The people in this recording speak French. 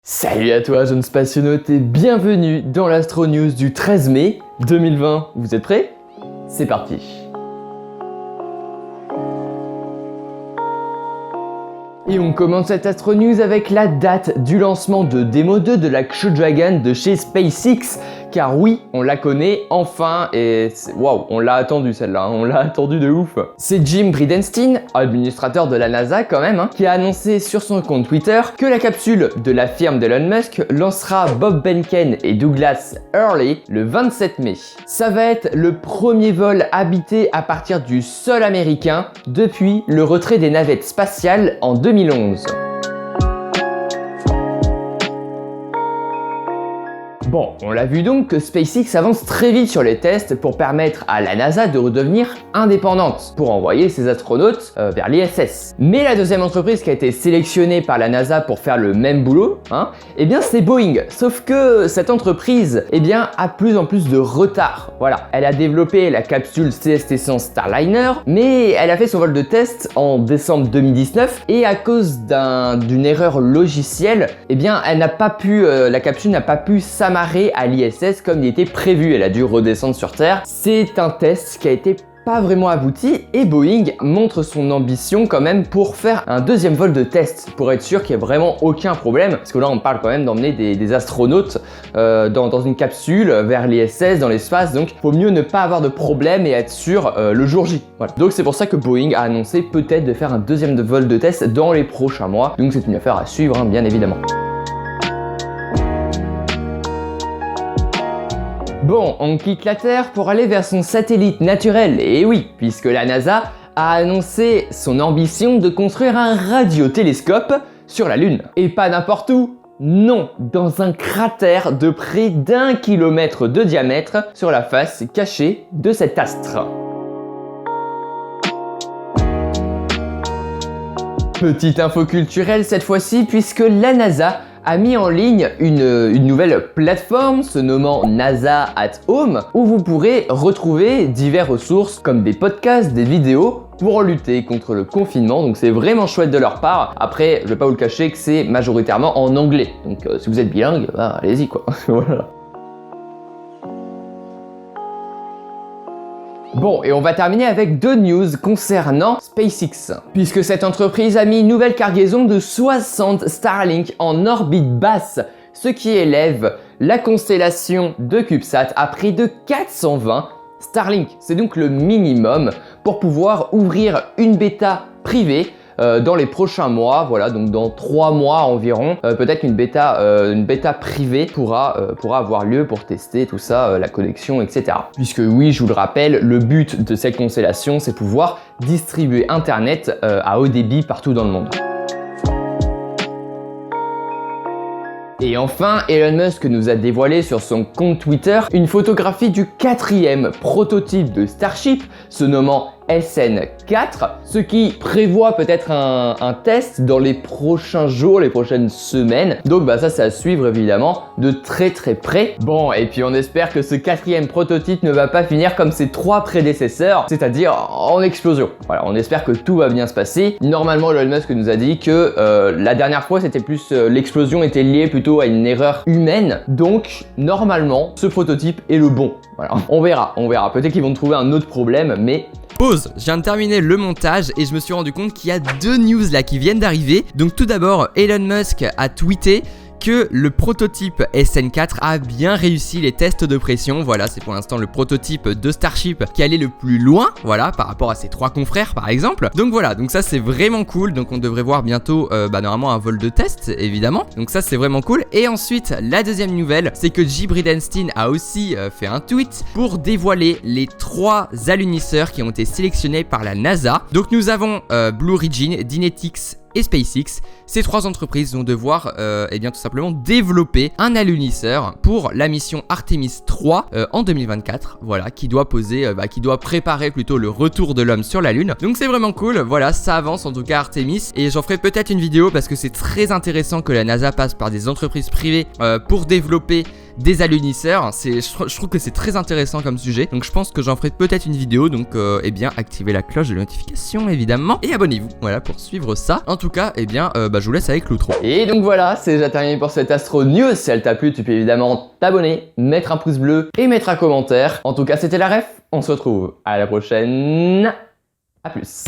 Salut à toi jeune spationaute et bienvenue dans l'Astro News du 13 mai 2020. Vous êtes prêts? C'est parti. Et on commence cette Astro News avec la date du lancement de Démo 2 de la Crew Dragon de chez SpaceX. Car oui, on la connaît enfin et waouh, on l'a attendu celle-là, on l'a attendu de ouf. C'est Jim Bridenstine, administrateur de la NASA quand même, qui a annoncé sur son compte Twitter que la capsule de la firme d'Elon Musk lancera Bob Behnken et Douglas Hurley le 27 mai. Ça va être le premier vol habité à partir du sol américain depuis le retrait des navettes spatiales en 2011. Bon, on l'a vu donc que SpaceX avance très vite sur les tests pour permettre à la NASA de redevenir indépendante pour envoyer ses astronautes vers l'ISS. Mais la deuxième entreprise qui a été sélectionnée par la NASA pour faire le même boulot, eh bien c'est Boeing. Sauf que cette entreprise, a plus en plus de retard. Voilà, elle a développé la capsule CST-100 Starliner, mais elle a fait son vol de test en décembre 2019 et à cause d'une erreur logicielle, la capsule n'a pas pu s'amarrer à l'ISS comme il était prévu. Elle a dû redescendre sur Terre. C'est un test qui a été pas vraiment abouti et Boeing montre son ambition quand même pour faire un deuxième vol de test pour être sûr qu'il n'y ait vraiment aucun problème, parce que là on parle quand même d'emmener des astronautes dans une capsule vers l'ISS, dans l'espace, donc faut mieux ne pas avoir de problème et être sûr le jour J. Voilà. Donc c'est pour ça que Boeing a annoncé peut-être de faire un deuxième vol de test dans les prochains mois, donc c'est une affaire à suivre bien évidemment. Bon, on quitte la Terre pour aller vers son satellite naturel, et oui, puisque la NASA a annoncé son ambition de construire un radiotélescope sur la Lune. Et pas n'importe où, non, dans un cratère de près d'1 kilomètre de diamètre sur la face cachée de cet astre. Petite info culturelle cette fois-ci, puisque la NASA a mis en ligne une nouvelle plateforme se nommant NASA at Home, où vous pourrez retrouver diverses ressources comme des podcasts, des vidéos pour lutter contre le confinement, donc c'est vraiment chouette de leur part. Après, je vais pas vous le cacher que c'est majoritairement en anglais, donc si vous êtes bilingue, allez-y quoi. Voilà. Bon, et on va terminer avec deux news concernant SpaceX, puisque cette entreprise a mis une nouvelle cargaison de 60 Starlink en orbite basse, ce qui élève la constellation de CubeSat à près de 420 Starlink. C'est donc le minimum pour pouvoir ouvrir une bêta privée dans les prochains mois, voilà, donc dans 3 mois environ, peut-être une bêta privée pourra avoir lieu pour tester tout ça, la connexion, etc. Puisque oui, je vous le rappelle, le but de cette constellation, c'est pouvoir distribuer Internet à haut débit partout dans le monde. Et enfin, Elon Musk nous a dévoilé sur son compte Twitter une photographie du 4e prototype de Starship, se nommant SN4, ce qui prévoit peut-être un test dans les prochains jours, les prochaines semaines. Donc ça c'est à suivre évidemment de très près. Bon, et puis on espère que ce 4e prototype ne va pas finir comme ses 3 prédécesseurs, c'est-à-dire en explosion. Voilà, on espère que tout va bien se passer. Normalement, Elon Musk nous a dit que la dernière fois c'était plus l'explosion était liée plutôt à une erreur humaine. Donc normalement, ce prototype est le bon. Voilà, on verra. Peut-être qu'ils vont trouver un autre problème, mais pause, je viens de terminer le montage et je me suis rendu compte qu'il y a 2 news là qui viennent d'arriver. Donc tout d'abord, Elon Musk a tweeté que le prototype SN4 a bien réussi les tests de pression. Voilà, c'est pour l'instant le prototype de Starship qui allait le plus loin, voilà, par rapport à ses 3 confrères par exemple. Donc voilà, donc ça c'est vraiment cool. Donc on devrait voir bientôt normalement un vol de test évidemment. Donc ça c'est vraiment cool. Et ensuite la deuxième nouvelle, c'est que Jim Bridenstine a aussi fait un tweet pour dévoiler les 3 alunisseurs qui ont été sélectionnés par la NASA. Donc nous avons Blue Origin, Dynetics et SpaceX. Ces 3 entreprises vont devoir tout simplement développer un alunisseur pour la mission Artemis 3 en 2024, voilà, qui doit préparer plutôt le retour de l'homme sur la Lune. Donc c'est vraiment cool, voilà, ça avance en tout cas Artemis, et j'en ferai peut-être une vidéo parce que c'est très intéressant que la NASA passe par des entreprises privées pour développer des alunisseurs. Je trouve que c'est très intéressant comme sujet, donc je pense que j'en ferai peut-être une vidéo, donc eh bien activez la cloche de notification évidemment, et abonnez-vous, voilà, pour suivre ça. En tout cas, eh bien, je vous laisse avec l'outro. Et donc voilà, c'est déjà terminé pour cette Astro News. Si elle t'a plu, tu peux évidemment t'abonner, mettre un pouce bleu et mettre un commentaire. En tout cas, c'était la ref, on se retrouve à la prochaine, à plus.